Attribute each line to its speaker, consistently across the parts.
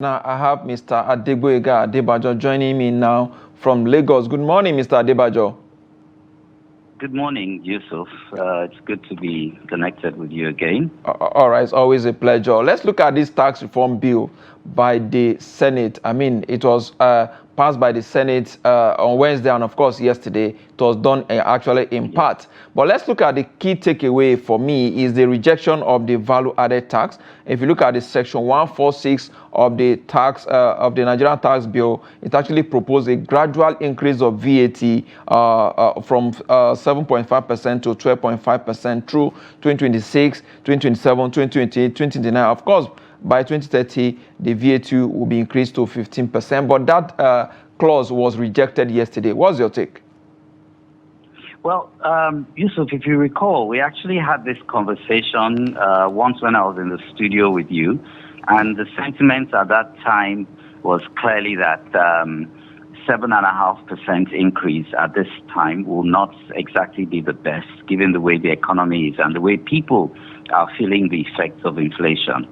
Speaker 1: Now I have Mr. Adegboyega Adebajo joining me now from Lagos. Good morning, Mr. Adebajo.
Speaker 2: Good morning, Yusuf. It's good to be connected with you again.
Speaker 1: All right, it's always a pleasure. Let's look at this tax reform bill by the Senate. I mean, it was passed by the Senate on Wednesday, and of course yesterday. It was done actually in part. But let's look at the key takeaway for me is the rejection of the value-added tax. If you look at the section 146 of the tax of the Nigerian tax bill, it actually proposed a gradual increase of VAT from 7.5% to 12.5% through 2026, 2027, 2028, 2029. Of course, by 2030, the VAT will be increased to 15%. But that clause was rejected yesterday. What's your take?
Speaker 2: Well, Yusuf, if you recall, we actually had this conversation once when I was in the studio with you, and the sentiment at that time was clearly that 7.5% increase at this time will not exactly be the best, given the way the economy is and the way people are feeling the effects of inflation.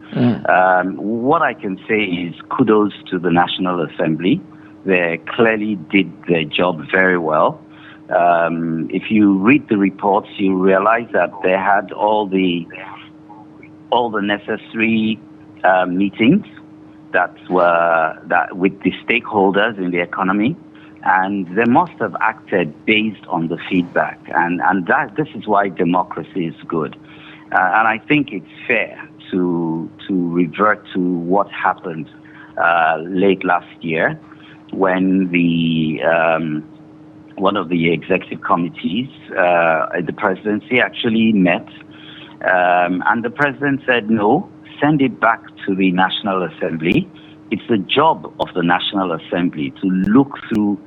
Speaker 2: What I can say is kudos to the National Assembly. They clearly did their job very well. If you read the reports, you realize that they had all the necessary meetings that with the stakeholders in the economy, and they must have acted based on the feedback, and this is why democracy is good. And I think it's fair to revert to what happened late last year when one of the executive committees at the presidency actually met, and the president said, no, send it back to the National Assembly. It's the job of the National Assembly to look through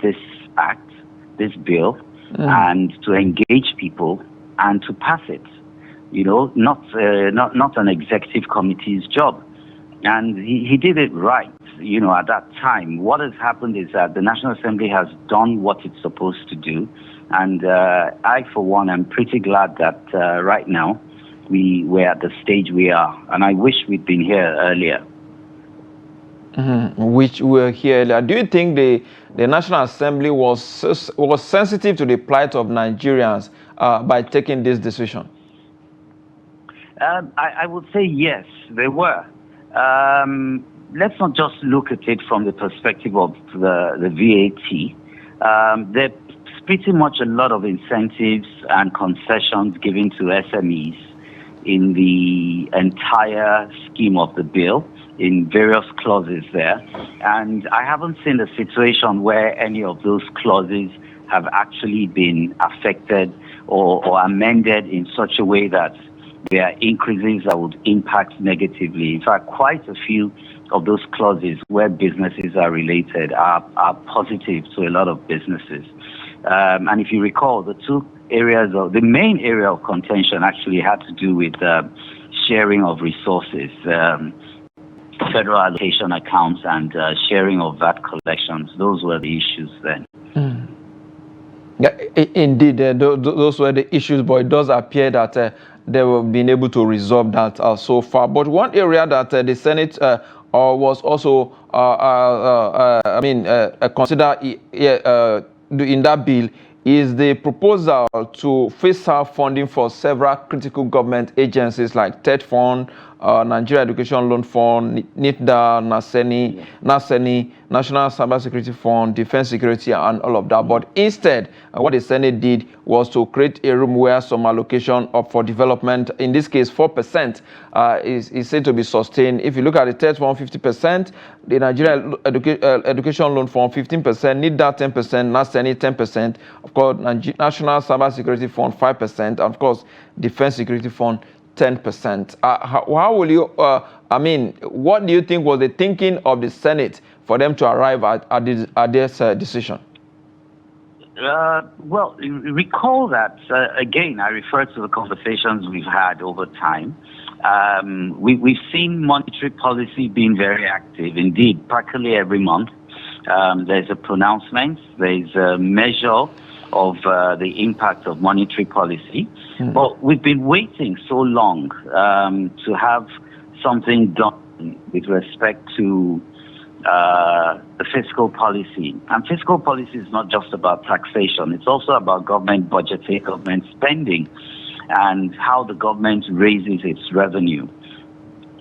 Speaker 2: this act, this bill, and to engage people and to pass it. You know, not an executive committee's job. And he did it right. You know, at that time, what has happened is that the National Assembly has done what it's supposed to do. And I, for one, am pretty glad that right now we're at the stage we are. And I wish we'd been here earlier.
Speaker 1: Which we were here earlier. Do you think the National Assembly was sensitive to the plight of Nigerians by taking this decision?
Speaker 2: I would say yes, they were. Let's not just look at it from the perspective of the VAT. There's pretty much a lot of incentives and concessions given to SMEs in the entire scheme of the bill, in various clauses there. And I haven't seen a situation where any of those clauses have actually been affected or amended in such a way that there are increases that would impact negatively. In fact, quite a few of those clauses where businesses are related are positive to a lot of businesses. And if you recall, the main area of contention actually had to do with sharing of resources, federal allocation accounts, and sharing of VAT collections. Those were the issues then.
Speaker 1: Yeah, indeed, those were the issues, but it does appear that they have been able to resolve that so far. But one area that the Senate was also, consider in that bill is the proposal to phase out funding for several critical government agencies like TED Fund, Nigeria Education Loan Fund, NITDA, NASS, National Cybersecurity Fund, Defense Security, and all of that. But instead, what the Senate did was to create a room where some allocation for development, in this case 4%, is said to be sustained. If you look at the TED Fund, 50%, the Nigeria Education Loan Fund, 15%, NITDA, 10%, NASS, 10%, of course, National Cybersecurity Fund, 5%, and of course, Defense Security Fund, 10%. How will you, what do you think was the thinking of the Senate for them to arrive at this decision?
Speaker 2: Well, recall that, again, I refer to the conversations we've had over time. We've seen monetary policy being very active. Indeed, practically every month, there's a pronouncement, there's a measure of the impact of monetary policy. But we've been waiting so long to have something done with respect to the fiscal policy. And fiscal policy is not just about taxation. It's also about government budgeting, government spending, and how the government raises its revenue.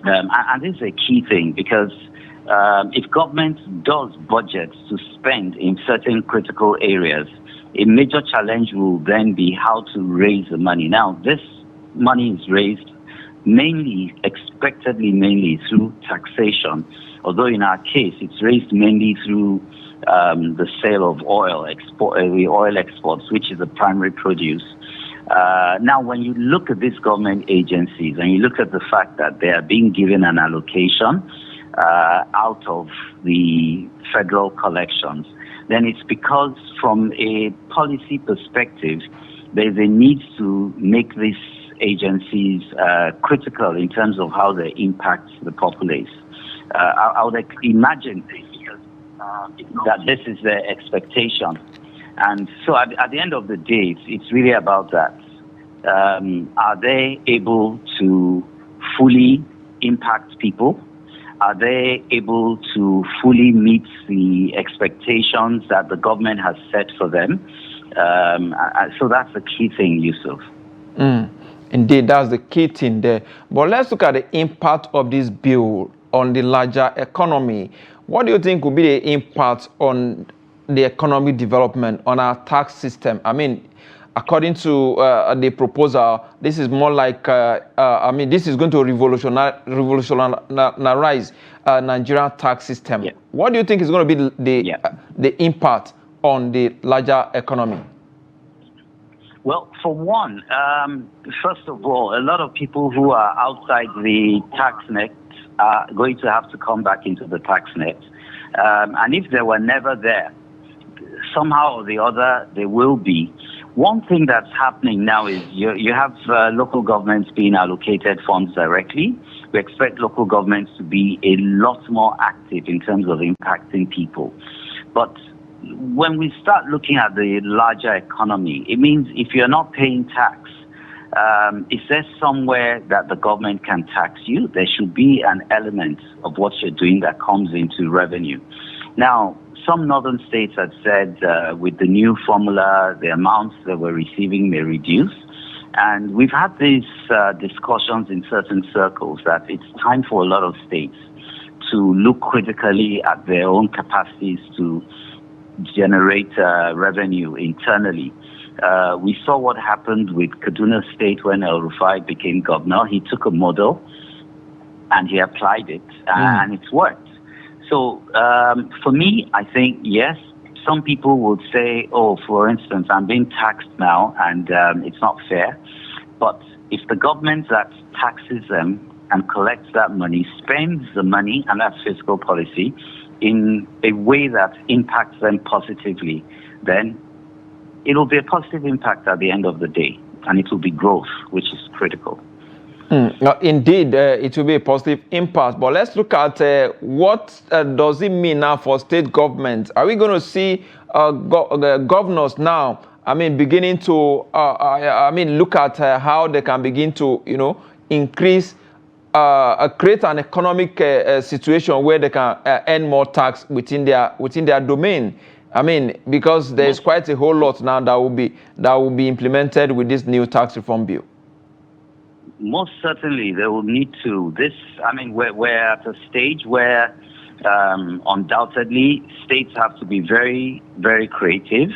Speaker 2: And this is a key thing, because if government does budget to spend in certain critical areas, a major challenge will then be how to raise the money. Now, this money is raised expectedly mainly through taxation, although in our case, it's raised mainly through the sale of oil, the oil exports, which is the primary produce. Now, when you look at these government agencies and you look at the fact that they are being given an allocation out of the federal collections, then it's because from a policy perspective, there's a need to make these agencies critical in terms of how they impact the populace. I would imagine that this is their expectation. And so at the end of the day, it's really about that. Are they able to fully impact people? Are they able to fully meet the expectations that the government has set for them? So that's the key thing, Yusuf.
Speaker 1: Indeed, that's the key thing there. But let's look at the impact of this bill on the larger economy. What do you think will be the impact on the economic development, on our tax system? I mean, according to the proposal, this is more like, this is going to revolutionize Nigerian tax system. Yeah. What do you think is going to be the impact on the larger economy?
Speaker 2: Well, for one, first of all, a lot of people who are outside the tax net are going to have to come back into the tax net. And if they were never there, somehow or the other, they will be. One thing that's happening now is you have local governments being allocated funds directly. We expect local governments to be a lot more active in terms of impacting people. But when we start looking at the larger economy, it means if you're not paying tax, is there somewhere that the government can tax you? There should be an element of what you're doing that comes into revenue. Now, some northern states have said with the new formula, the amounts that we're receiving may reduce. And we've had these discussions in certain circles that it's time for a lot of states to look critically at their own capacities to generate revenue internally. We saw what happened with Kaduna State when El Rufai became governor. He took a model and he applied it, and it's worked. So for me, I think, yes, some people would say, oh, for instance, I'm being taxed now and it's not fair. But if the government that taxes them and collects that money, spends the money, and that's fiscal policy, in a way that impacts them positively, then it will be a positive impact at the end of the day, and it will be growth, which is critical.
Speaker 1: Indeed, it will be a positive impact. But let's look at what does it mean now for state government. Are we going to see governors now, beginning to, look at how they can begin to, increase, create an economic situation where they can earn more tax within their domain? Because there's quite a whole lot now that will be implemented with this new tax reform bill.
Speaker 2: Most certainly, they will need to. We're at a stage where undoubtedly states have to be very, very creative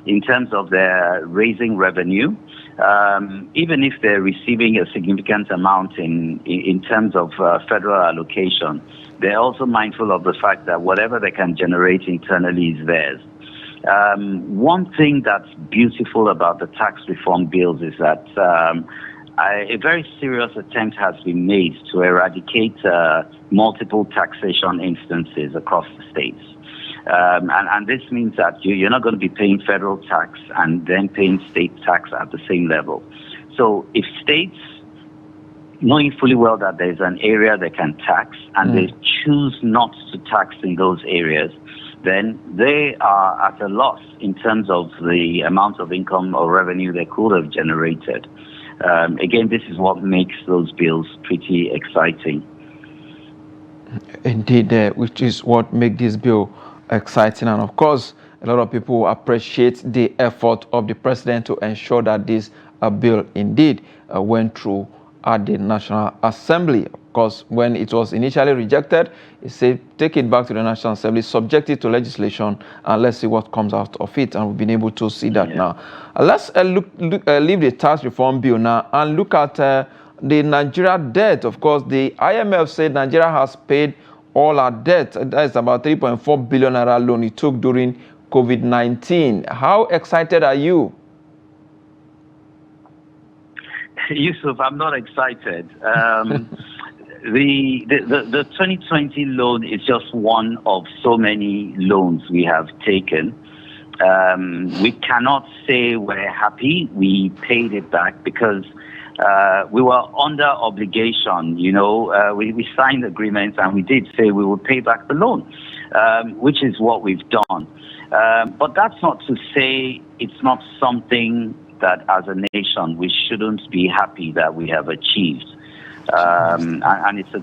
Speaker 2: in terms of their raising revenue. Even if they're receiving a significant amount in terms of federal allocation, they're also mindful of the fact that whatever they can generate internally is theirs. One thing that's beautiful about the tax reform bills is that a very serious attempt has been made to eradicate multiple taxation instances across the states. And this means that you're not going to be paying federal tax and then paying state tax at the same level. So if states, knowing fully well that there's an area they can tax and they choose not to tax in those areas, then they are at a loss in terms of the amount of income or revenue they could have generated. Again, this is what makes those bills pretty exciting.
Speaker 1: Indeed, which is what makes this bill exciting. And of course, a lot of people appreciate the effort of the president to ensure that this bill indeed went through at the National Assembly. Of course, when it was initially rejected, it said take it back to the National Assembly, subject it to legislation, and let's see what comes out of it. And we've been able to see that now. Let's leave the tax reform bill now and look at the Nigeria debt. Of course, the IMF said Nigeria has paid all our debt. That is about 3.4 billion naira loan it took during COVID-19. How excited are you?
Speaker 2: Yusuf, I'm not excited. The 2020 loan is just one of so many loans we have taken. We cannot say we're happy. We paid it back because we were under obligation. We signed agreements and we did say we would pay back the loan, which is what we've done. But that's not to say it's not something that as a nation we shouldn't be happy that we have achieved. And it's a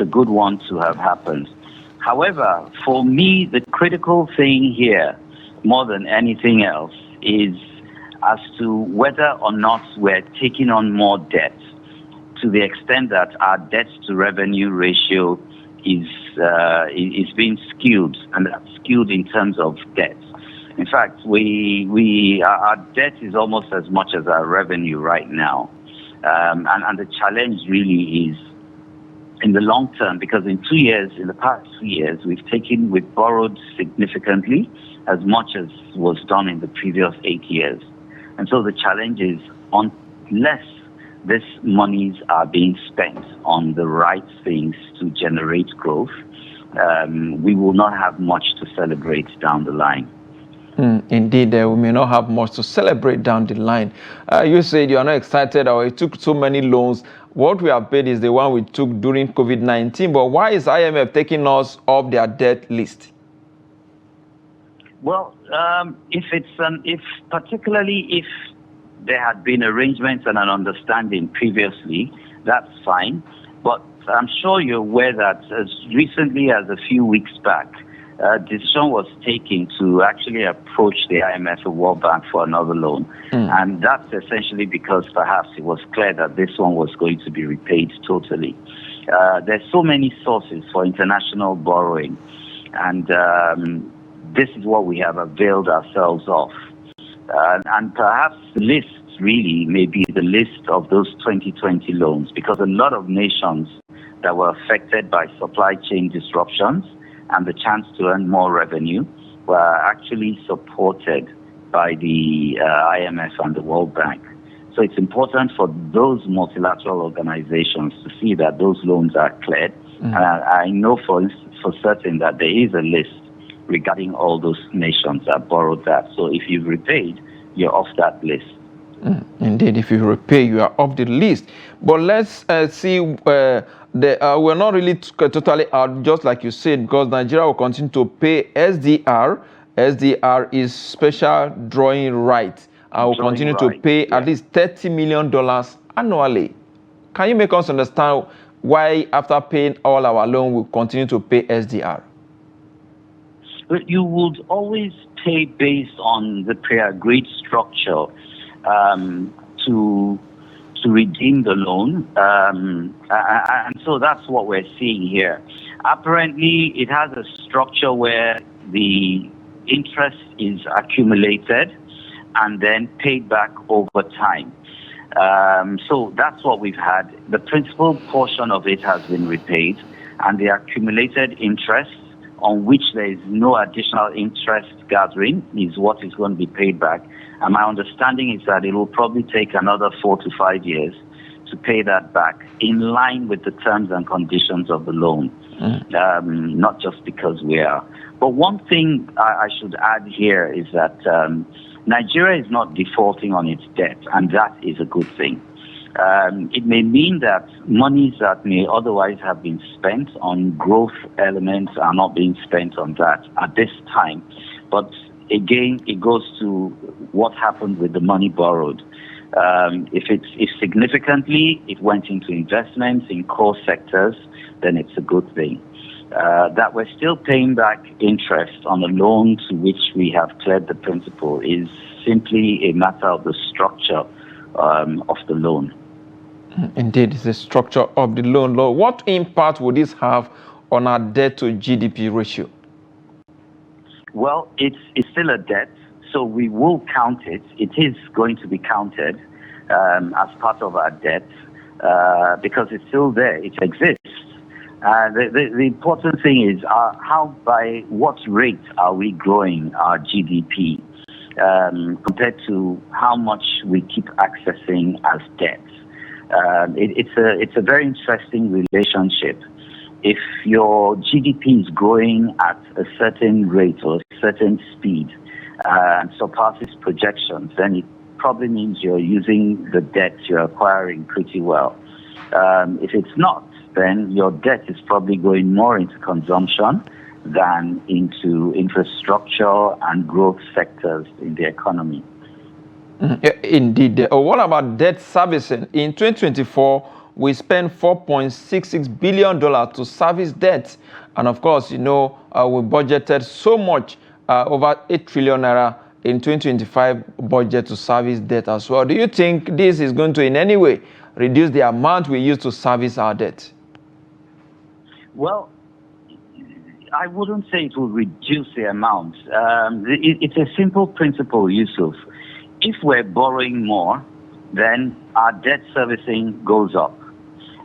Speaker 2: good one to have happened. However, for me, the critical thing here, more than anything else, is as to whether or not we're taking on more debt to the extent that our debt to revenue ratio is being skewed, and that's skewed in terms of debt. In fact, our debt is almost as much as our revenue right now. And the challenge really is in the long term, because in the past 2 years, we've borrowed significantly, as much as was done in the previous 8 years. And so the challenge is, unless these monies are being spent on the right things to generate growth, we will not have much to celebrate down the line.
Speaker 1: Indeed, we may not have much to celebrate down the line. You said you are not excited or you took so many loans. What we have paid is the one we took during COVID-19. But why is IMF taking us off their debt list?
Speaker 2: Well, particularly if there had been arrangements and an understanding previously, that's fine. But I'm sure you're aware that as recently as a few weeks back, a decision was taken to actually approach the IMF and World Bank for another loan. And that's essentially because perhaps it was clear that this one was going to be repaid totally. There's so many sources for international borrowing, and this is what we have availed ourselves of. And perhaps the list really may be the list of those 2020 loans, because a lot of nations that were affected by supply chain disruptions and the chance to earn more revenue were actually supported by the IMF and the World Bank. So it's important for those multilateral organizations to see that those loans are cleared. And I know for certain that there is a list regarding all those nations that borrowed that. So if you've repaid, you're off that list.
Speaker 1: Indeed, if you repay, you are off the list. But let's see, we're not really totally out, just like you said, because Nigeria will continue to pay SDR. SDR is special drawing right. I will continue to pay at least $30 million annually. Can you make us understand why, after paying all our loan, we'll continue to pay SDR?
Speaker 2: You would always pay based on the pre-agreed structure to redeem the loan, and so that's what we're seeing here. Apparently, it has a structure where the interest is accumulated and then paid back over time. So that's what we've had. The principal portion of it has been repaid, and the accumulated interest, on which there is no additional interest gathering, is what is going to be paid back. And my understanding is that it will probably take another 4 to 5 years to pay that back, in line with the terms and conditions of the loan, not just because we are. But one thing I should add here is that Nigeria is not defaulting on its debt, and that is a good thing. It may mean that monies that may otherwise have been spent on growth elements are not being spent on that at this time. But again, it goes to what happened with the money borrowed. If significantly it went into investments in core sectors, then it's a good thing. that we're still paying back interest on a loan to which we have cleared the principal is simply a matter of the structure of the loan.
Speaker 1: Indeed, it's the structure of the loan law. What impact would this have on our debt to GDP ratio?
Speaker 2: Well, it's still a debt, so we will count it. It is going to be counted as part of our debt because it's still there. It exists. The important thing is by what rate are we growing our GDP compared to how much we keep accessing as debt. It's a very interesting relationship. If your GDP is growing at a certain rate or a certain speed and surpasses projections, then it probably means you're using the debt you're acquiring pretty well. If it's not, then your debt is probably going more into consumption than into infrastructure and growth sectors in the economy.
Speaker 1: Indeed. What about debt servicing? In 2024, we spent $4.66 billion to service debt. And of course, we budgeted so much, over 8 trillion naira in 2025 budget to service debt as well. Do you think this is going to in any way reduce the amount we use to service our debt?
Speaker 2: Well, I wouldn't say it will reduce the amount. It's a simple principle, Yusuf. If we're borrowing more, then our debt servicing goes up.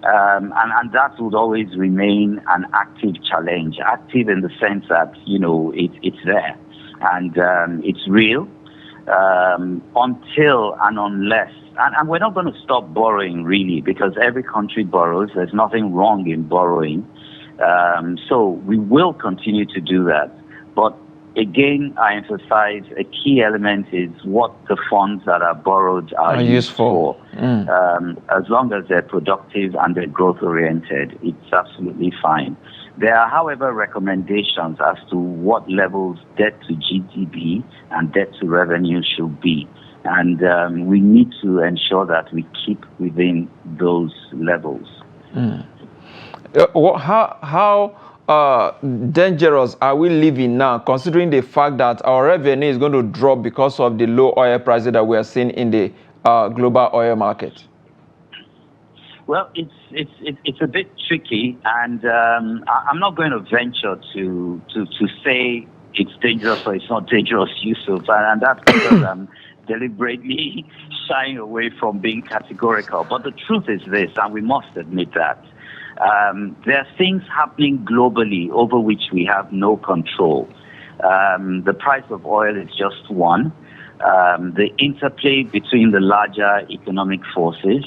Speaker 2: And that would always remain an active challenge. Active in the sense that, it's there and it's real until and unless. And we're not going to stop borrowing, really, because every country borrows. There's nothing wrong in borrowing. So we will continue to do that. But again, I emphasize a key element is what the funds that are borrowed are used for. As long as they're productive and they're growth-oriented, it's absolutely fine. There are, however, recommendations as to what levels debt to GDP and debt to revenue should be. And we need to ensure that we keep within those levels.
Speaker 1: How dangerous are we living now, considering the fact that our revenue is going to drop because of the low oil prices that we are seeing in the global oil market?
Speaker 2: Well, it's a bit tricky, and I'm not going to venture to say it's dangerous or it's not dangerous, Yusuf, and that's because I'm deliberately shying away from being categorical. But the truth is this, and we must admit that. There are things happening globally over which we have no control. The price of oil is just one. The interplay between the larger economic forces,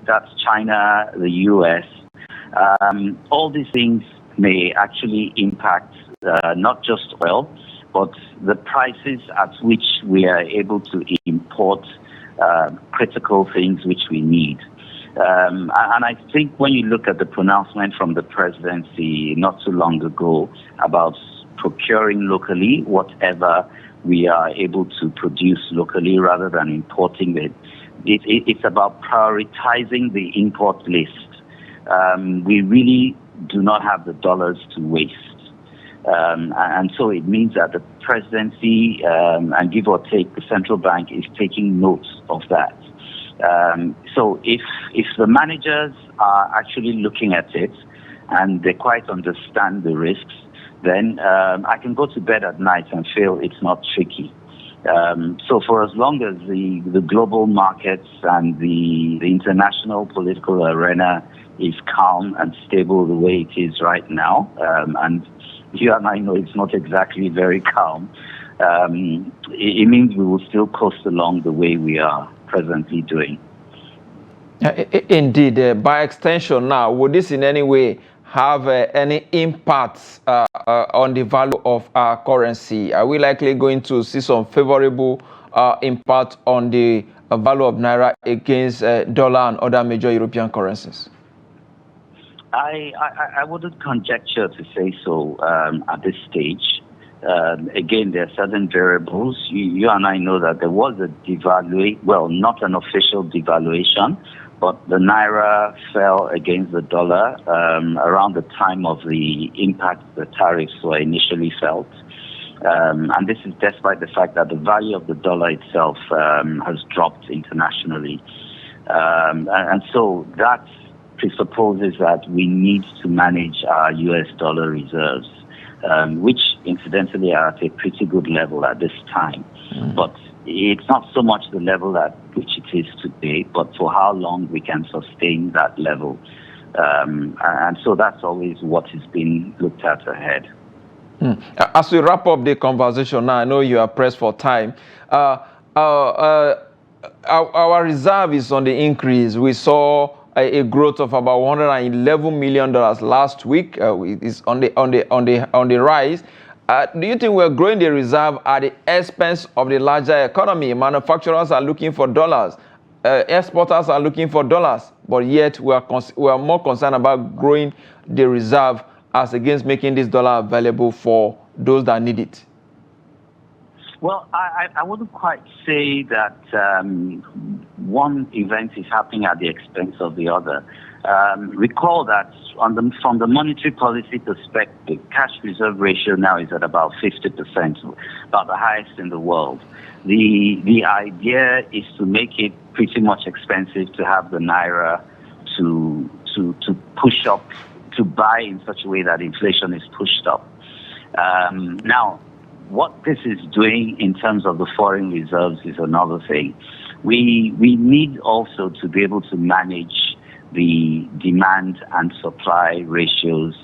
Speaker 2: that's China, the US, all these things may actually impact not just oil, but the prices at which we are able to import critical things which we need. And I think when you look at the pronouncement from the presidency not too long ago about procuring locally whatever we are able to produce locally rather than importing it, it's about prioritizing the import list. We really do not have the dollars to waste. And so it means that the presidency, and give or take, the central bank is taking notes of that. So if the managers are actually looking at it and they quite understand the risks, then I can go to bed at night and feel it's not tricky. So for as long as the global markets and the international political arena is calm and stable the way it is right now, and you and I know it's not exactly very calm, it means we will still coast along the way we are presently doing.
Speaker 1: Indeed. By extension now, would this in any way have any impact on the value of our currency? Are we likely going to see some favorable impact on the value of Naira against dollar and other major European currencies?
Speaker 2: I wouldn't conjecture to say so at this stage. Again, there are certain variables. You and I know that there was a devaluation, well, not an official devaluation, but the naira fell against the dollar around the time of the impact the tariffs were initially felt. And this is despite the fact that the value of the dollar itself has dropped internationally. And so that presupposes that we need to manage our US dollar reserves, which incidentally are at a pretty good level at this time. But it's not so much the level at which it is today, but for how long we can sustain that level. And so that's always what is being looked at ahead.
Speaker 1: As we wrap up the conversation now, I know you are pressed for time. Our reserve is on the increase. We saw a growth of about $111 million last week. It's on the rise. Do you think we're growing the reserve at the expense of the larger economy? Manufacturers are looking for dollars. Exporters are looking for dollars. But yet we are more concerned about growing the reserve as against making this dollar available for those that need it.
Speaker 2: Well, I wouldn't quite say that one event is happening at the expense of the other. Recall that from the monetary policy perspective, cash reserve ratio now is at about 50%, about the highest in the world. The idea is to make it pretty much expensive to have the naira to push up, to buy in such a way that inflation is pushed up. Now, what this is doing in terms of the foreign reserves is another thing. We need also to be able to manage the demand and supply ratios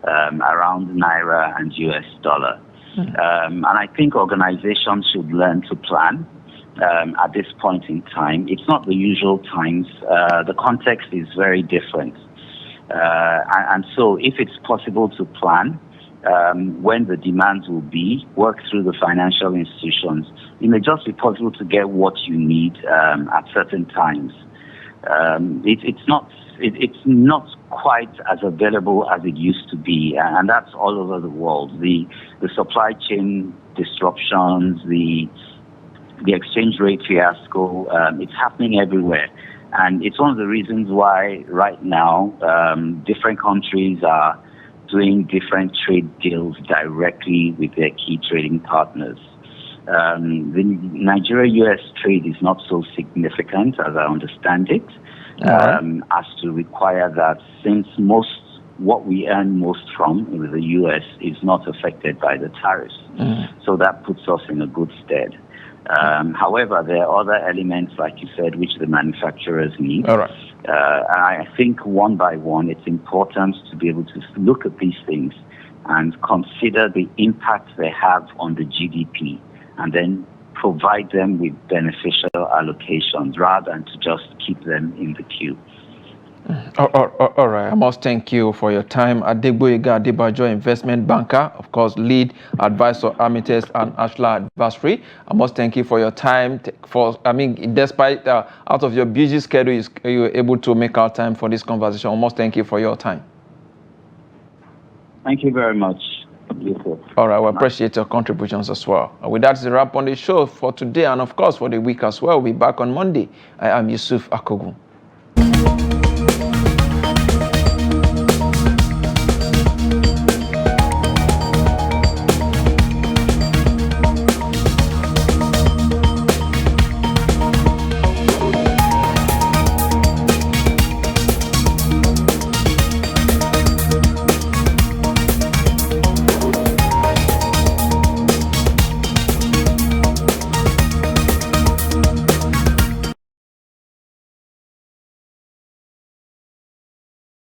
Speaker 2: around naira and US dollar. And I think organizations should learn to plan at this point in time. It's not the usual times. The context is very different. And so if it's possible to plan when the demands will be, work through the financial institutions, it may just be possible to get what you need at certain times. It's not quite as available as it used to be, and that's all over the world. The supply chain disruptions, the exchange rate fiasco, it's happening everywhere. And it's one of the reasons why right now different countries are doing different trade deals directly with their key trading partners. The Nigeria-US trade is not so significant, as I understand it, as to require that, since what we earn most from with the US is not affected by the tariffs. So that puts us in a good stead. However, there are other elements, like you said, which the manufacturers need. I think one by one, it's important to be able to look at these things and consider the impact they have on the GDP, and then provide them with beneficial allocations rather than to just keep them in the queue.
Speaker 1: All right. I must thank you for your time. Adegboyega Adebajo, investment banker, of course, lead advisor, Amethyst Ashlar advisory. I must thank you for your time. Despite out of your busy schedule, you were able to make our time for this conversation. I must thank you for your time.
Speaker 2: Thank you very much, Yusuf.
Speaker 1: All right. We appreciate your contributions as well. And with that, it's a wrap on the show for today, and of course for the week as well. We'll be back on Monday. I am Yusuf Akogu.